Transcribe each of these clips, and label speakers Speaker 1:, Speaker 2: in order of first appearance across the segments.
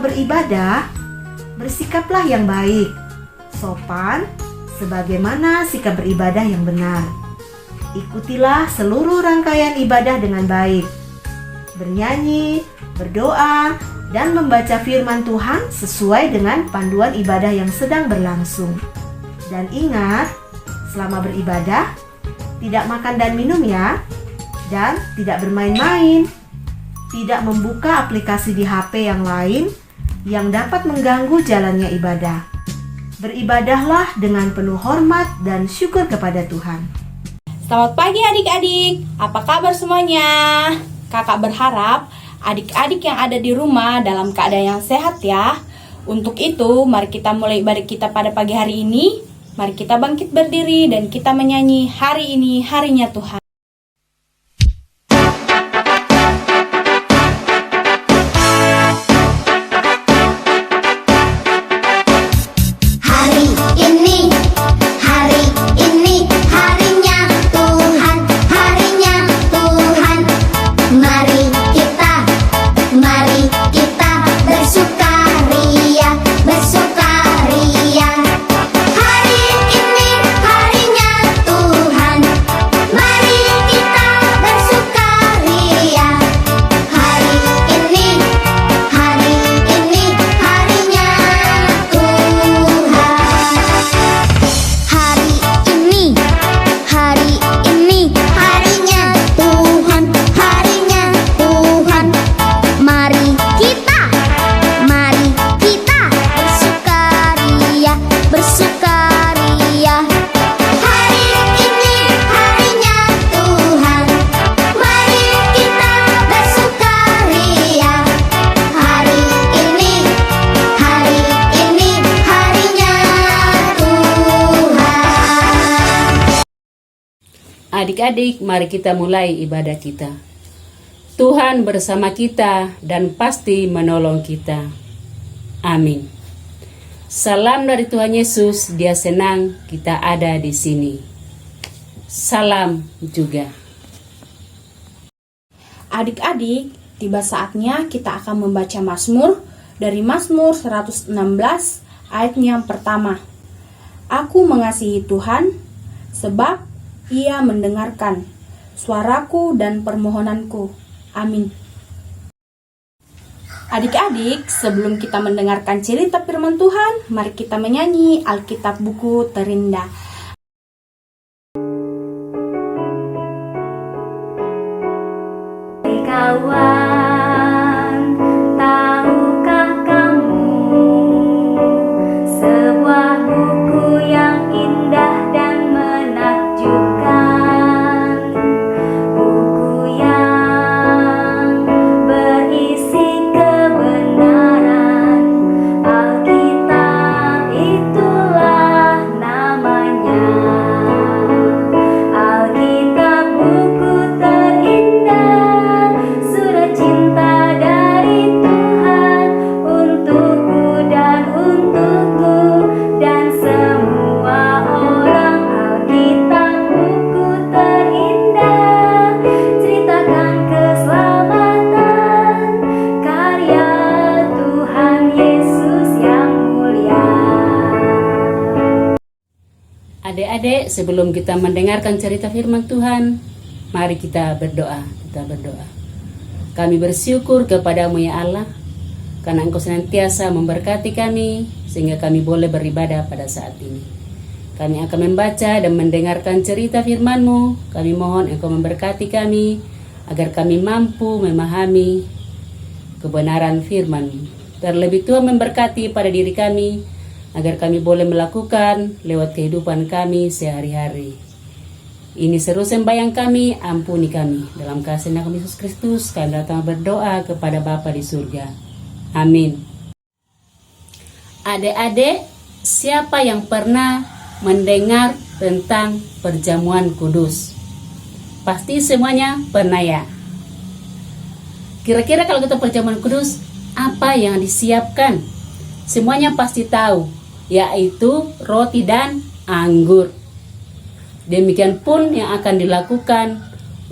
Speaker 1: beribadah, bersikaplah yang baik, sopan, sebagaimana sikap beribadah yang benar. Ikutilah seluruh rangkaian ibadah dengan baik, bernyanyi, berdoa, dan membaca firman Tuhan sesuai dengan panduan ibadah yang sedang berlangsung. Dan ingat, selama beribadah, tidak makan dan minum ya, dan tidak bermain-main, tidak membuka aplikasi di HP yang lain yang dapat mengganggu jalannya ibadah. Beribadahlah dengan penuh hormat dan syukur kepada Tuhan.
Speaker 2: Selamat pagi adik-adik, apa kabar semuanya? Kakak berharap adik-adik yang ada di rumah dalam keadaan yang sehat ya. Untuk itu, mari kita mulai ibadah kita pada pagi hari ini. Mari kita bangkit berdiri dan kita menyanyi hari ini harinya Tuhan.
Speaker 3: Adik-adik, mari kita mulai ibadah kita. Tuhan bersama kita dan pasti menolong kita. Amin. Salam dari Tuhan Yesus, Dia senang kita ada di sini. Salam juga.
Speaker 2: Adik-adik, tiba saatnya kita akan membaca Mazmur dari Mazmur 116 ayat yang pertama. Aku mengasihi Tuhan sebab Ia mendengarkan suaraku dan permohonanku. Amin. Adik-adik, sebelum kita mendengarkan cerita firman Tuhan, mari kita menyanyi Alkitab buku terindah.
Speaker 4: Kawan, tahukah kamu sebuah buku yang indah dan menakjubkan, buku yang berisi kebenaran, Alkitab itulah namanya. Alkitab buku terindah, surat cinta dari Tuhan untukku dan untukku dan semua orang. Alkitab buku terindah, ceritakan keselamatan karya Tuhan Yesus yang mulia.
Speaker 3: Adik-adik, sebelum kita mendengarkan cerita firman Tuhan, mari kita berdoa. Kami bersyukur kepadamu ya Allah, karena Engkau senantiasa memberkati kami, sehingga kami boleh beribadah pada saat ini. Kami akan membaca dan mendengarkan cerita firman-Mu. Kami mohon Engkau memberkati kami, agar kami mampu memahami kebenaran firman-Mu. Terlebih Tuhan memberkati pada diri kami, agar kami boleh melakukan lewat kehidupan kami sehari-hari. Ini seru sembahyang kami, ampuni kami. Dalam kasih Anak Yesus Kristus, kami datang berdoa kepada Bapa di surga. Amin. Adik-adik, siapa yang pernah mendengar tentang perjamuan kudus? Pasti semuanya pernah ya. Kira-kira kalau kita perjamuan kudus, apa yang disiapkan? Semuanya pasti tahu, yaitu roti dan anggur. Demikian pun yang akan dilakukan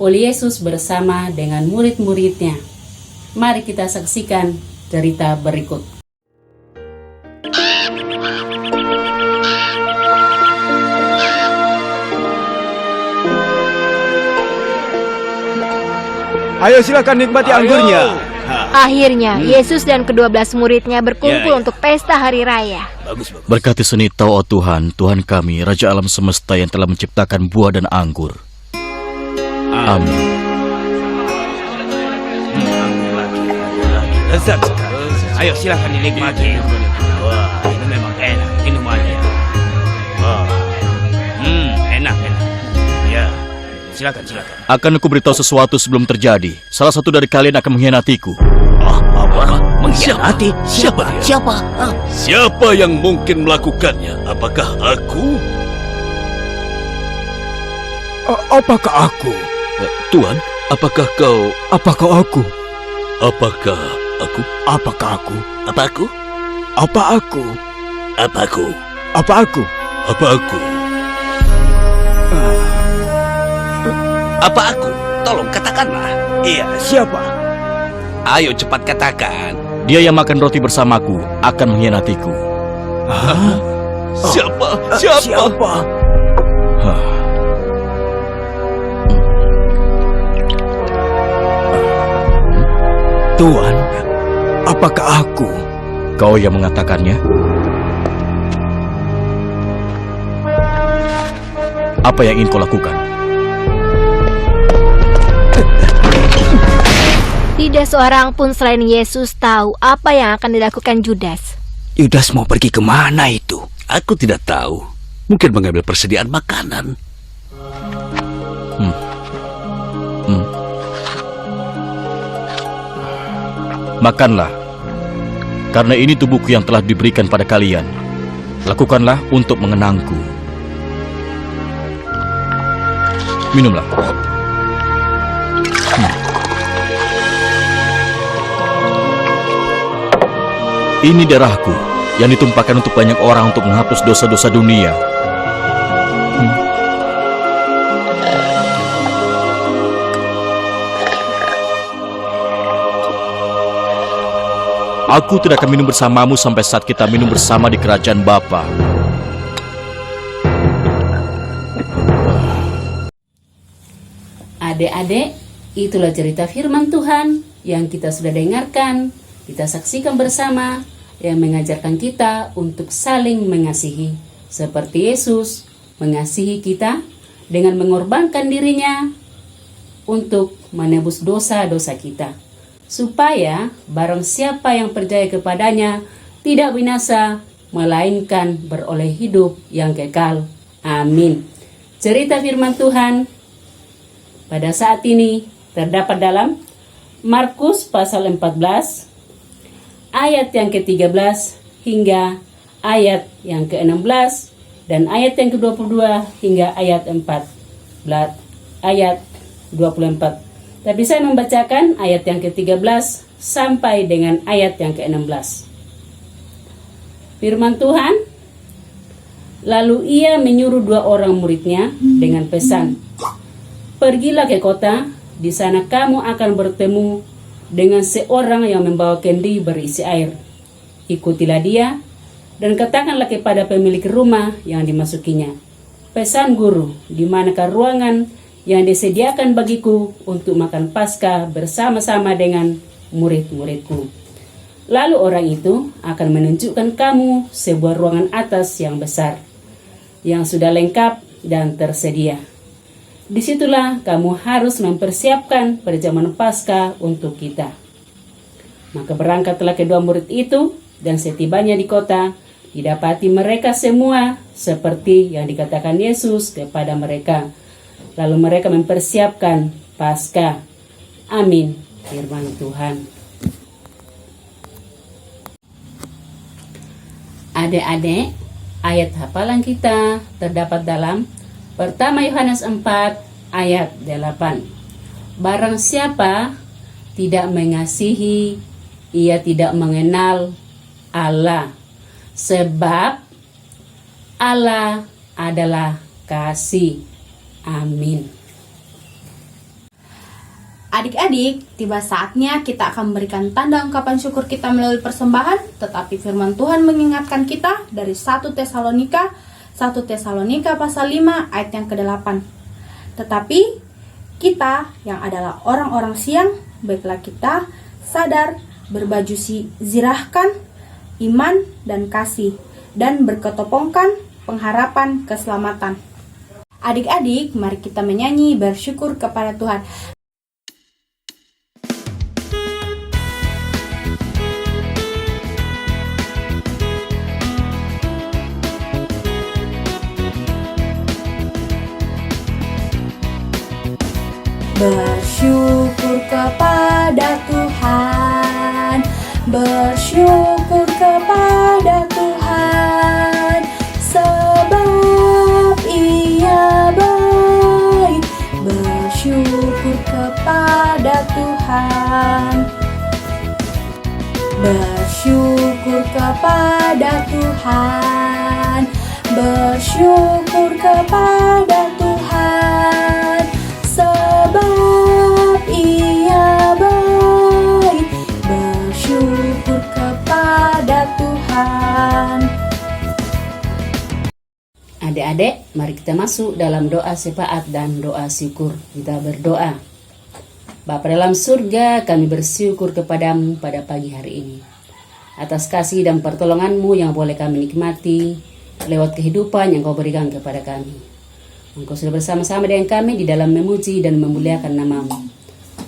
Speaker 3: oleh Yesus bersama dengan murid-muridnya. Mari kita saksikan cerita berikut.
Speaker 5: Ayo silakan nikmati anggurnya.
Speaker 6: Akhirnya, Yesus dan ke-12 muridnya berkumpul untuk pesta hari raya.
Speaker 7: Berkati seni Tau, oh Tuhan, Tuhan kami, Raja alam semesta yang telah menciptakan buah dan anggur. Amin.
Speaker 5: Lezat sekali. Ayo silakan dinikmati. Wah, ini memang enak minumannya. Wah, enak. Ya, silakan.
Speaker 7: Akan aku beritahu sesuatu sebelum terjadi. Salah satu dari kalian akan mengkhianatiku.
Speaker 8: Apa? Mengkhianati? Siapa? Siapa yang mungkin melakukannya? Apakah aku?
Speaker 5: Apakah aku?
Speaker 8: Tuan, apakah kau?
Speaker 5: Apakah aku?
Speaker 8: Apakah aku?
Speaker 5: Apakah aku?
Speaker 8: Apa aku?
Speaker 5: Apa aku?
Speaker 8: Apa aku?
Speaker 5: Apa aku?
Speaker 8: Apa aku? Apa aku? Tolong katakanlah.
Speaker 5: Iya, siapa?
Speaker 8: Ayo cepat katakan.
Speaker 7: Dia yang makan roti bersamaku akan mengkhianatiku.
Speaker 8: Siapa?
Speaker 5: Siapa? Tuhan, apakah aku?
Speaker 7: Kau yang mengatakannya? Apa yang ingin kau lakukan?
Speaker 6: Tidak seorang pun selain Yesus tahu apa yang akan dilakukan Judas.
Speaker 5: Yudas mau pergi kemana itu?
Speaker 8: Aku tidak tahu. Mungkin mengambil persediaan makanan.
Speaker 7: Makanlah, karena ini tubuhku yang telah diberikan pada kalian. Lakukanlah untuk mengenangku. Minumlah. Ini darahku yang ditumpahkan untuk banyak orang untuk menghapus dosa-dosa dunia. Aku tidak akan minum bersamamu sampai saat kita minum bersama di kerajaan Bapa.
Speaker 3: Adik-adik, itulah cerita firman Tuhan yang kita sudah dengarkan, kita saksikan bersama, yang mengajarkan kita untuk saling mengasihi. Seperti Yesus mengasihi kita dengan mengorbankan dirinya untuk menebus dosa-dosa kita. Supaya barang siapa yang percaya kepadanya tidak binasa, melainkan beroleh hidup yang kekal. Amin. Cerita firman Tuhan pada saat ini terdapat dalam Markus pasal 14 ayat yang ke-13 hingga ayat yang ke-16 dan ayat yang ke-22 hingga ayat 24. Tapi saya membacakan ayat yang ke-13 sampai dengan ayat yang ke-16. Firman Tuhan, lalu ia menyuruh 2 orang muridnya dengan pesan, pergilah ke kota, di sana kamu akan bertemu dengan seorang yang membawa kendi berisi air. Ikutilah dia, dan katakanlah kepada pemilik rumah yang dimasukinya, pesan guru, di manakah ruangan yang disediakan bagiku untuk makan Paskah bersama-sama dengan murid-muridku. Lalu orang itu akan menunjukkan kamu sebuah ruangan atas yang besar, yang sudah lengkap dan tersedia. Disitulah kamu harus mempersiapkan perjamuan Paskah untuk kita. Maka berangkatlah kedua murid itu, dan setibanya di kota, didapati mereka semua seperti yang dikatakan Yesus kepada mereka. Lalu mereka mempersiapkan Paskah. Amin. Firman Tuhan. Adik-adik, ayat hafalan kita terdapat dalam pertama Yohanes 4 ayat 8. Barang siapa tidak mengasihi, ia tidak mengenal Allah, sebab Allah adalah kasih. Amin.
Speaker 2: Adik-adik, tiba saatnya kita akan memberikan tanda ungkapan syukur kita melalui persembahan, tetapi firman Tuhan mengingatkan kita dari 1 Tesalonika pasal 5 ayat yang ke-8. Tetapi kita yang adalah orang-orang siang, baiklah kita sadar, berbaju zirahkan iman dan kasih, dan berketopongkan pengharapan keselamatan. Adik-adik, mari kita menyanyi bersyukur kepada Tuhan. Bersyukur kepada Tuhan, bersyukur kepada Tuhan, sebab Ia baik. Bersyukur kepada Tuhan, bersyukur kepada Tuhan, bersyukur kepada Tuhan, sebab Ia baik. Bersyukur kepada Tuhan.
Speaker 3: Adik-adik, mari kita masuk dalam doa syafaat dan doa syukur. Kita berdoa. Bapa dalam surga, kami bersyukur kepadamu pada pagi hari ini atas kasih dan pertolonganmu yang boleh kami nikmati lewat kehidupan yang kau berikan kepada kami. Engkau sudah bersama-sama dengan kami di dalam memuji dan memuliakan namamu.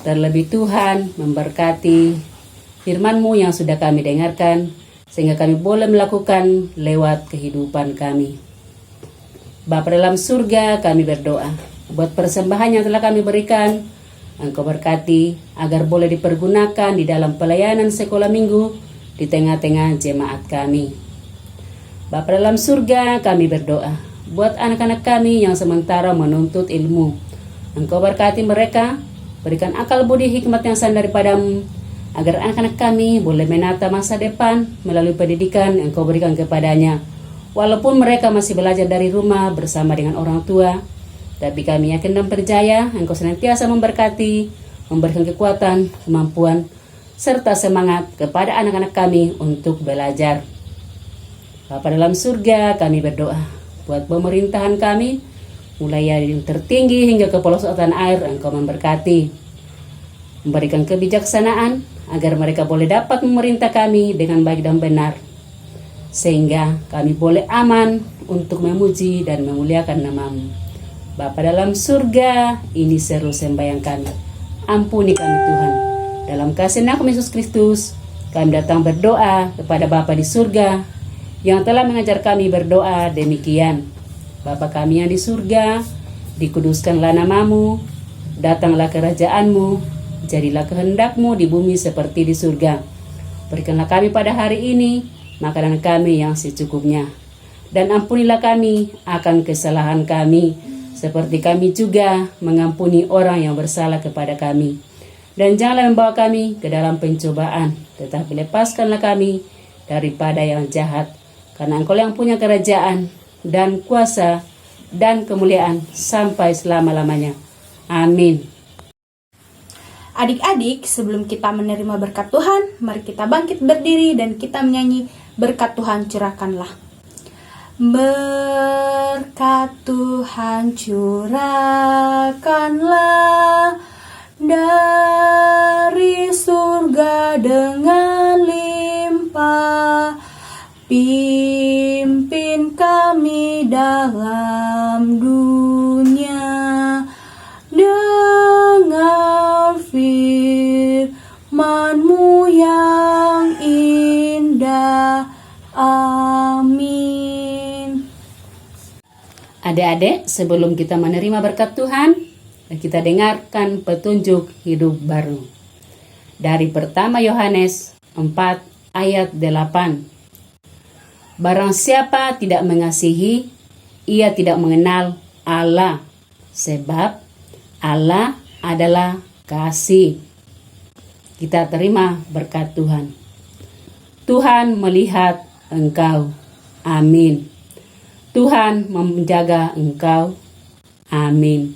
Speaker 3: Terlebih Tuhan memberkati firman-Mu yang sudah kami dengarkan, sehingga kami boleh melakukan lewat kehidupan kami. Bapa dalam surga, kami berdoa buat persembahan yang telah kami berikan, Engkau berkati agar boleh dipergunakan di dalam pelayanan sekolah minggu di tengah-tengah jemaat kami. Bapa dalam surga, kami berdoa buat anak-anak kami yang sementara menuntut ilmu. Engkau berkati mereka, berikan akal budi hikmat yang sandar daripadamu, agar anak-anak kami boleh menata masa depan melalui pendidikan yang Engkau berikan kepadanya. Walaupun mereka masih belajar dari rumah bersama dengan orang tua, tapi kami yakin dan percaya Engkau senantiasa memberkati, memberikan kekuatan, kemampuan, serta semangat kepada anak-anak kami untuk belajar. Bapa dalam surga, kami berdoa buat pemerintahan kami, mulai dari yang tertinggi hingga ke pelosok air, Engkau memberkati, memberikan kebijaksanaan agar mereka boleh dapat memerintah kami dengan baik dan benar, sehingga kami boleh aman untuk memuji dan memuliakan namamu. Bapa dalam surga, ini seru sembahyang kami. Ampuni kami Tuhan. Dalam kasih nama Yesus Kristus, kami datang berdoa kepada Bapa di surga yang telah mengajar kami berdoa demikian. Bapa kami yang di surga, dikuduskanlah namamu, datanglah kerajaanmu, jadilah kehendakmu di bumi seperti di surga. Berikanlah kami pada hari ini makanan kami yang secukupnya, dan ampunilah kami akan kesalahan kami, seperti kami juga mengampuni orang yang bersalah kepada kami. Dan janganlah membawa kami ke dalam pencobaan, tetapi lepaskanlah kami daripada yang jahat, karena Engkau yang punya kerajaan dan kuasa dan kemuliaan sampai selama-lamanya. Amin.
Speaker 2: Adik-adik, sebelum kita menerima berkat Tuhan, mari kita bangkit berdiri dan kita menyanyi berkat Tuhan curahkanlah. Berkat Tuhan curahkanlah dari surga dengan limpah, pimpin kami dalam dunia dengan firman-Mu yang indah. Amin.
Speaker 3: Adik-adik, sebelum kita menerima berkat Tuhan, kita dengarkan petunjuk hidup baru dari pertama Yohanes 4 ayat 8. Barang siapa tidak mengasihi, ia tidak mengenal Allah, sebab Allah adalah kasih. Kita terima berkat Tuhan. Tuhan melihat engkau. Amin. Tuhan menjaga engkau. Amin.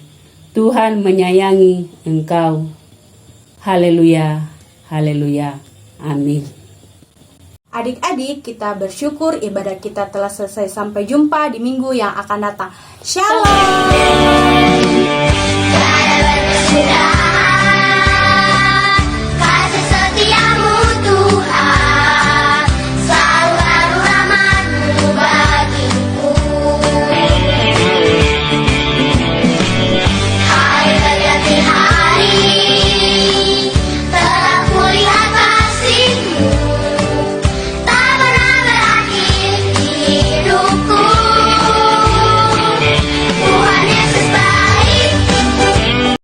Speaker 3: Tuhan menyayangi engkau. Haleluya, haleluya, amin.
Speaker 2: Adik-adik, kita bersyukur ibadah kita telah selesai. Sampai jumpa di minggu yang akan datang. Shalom.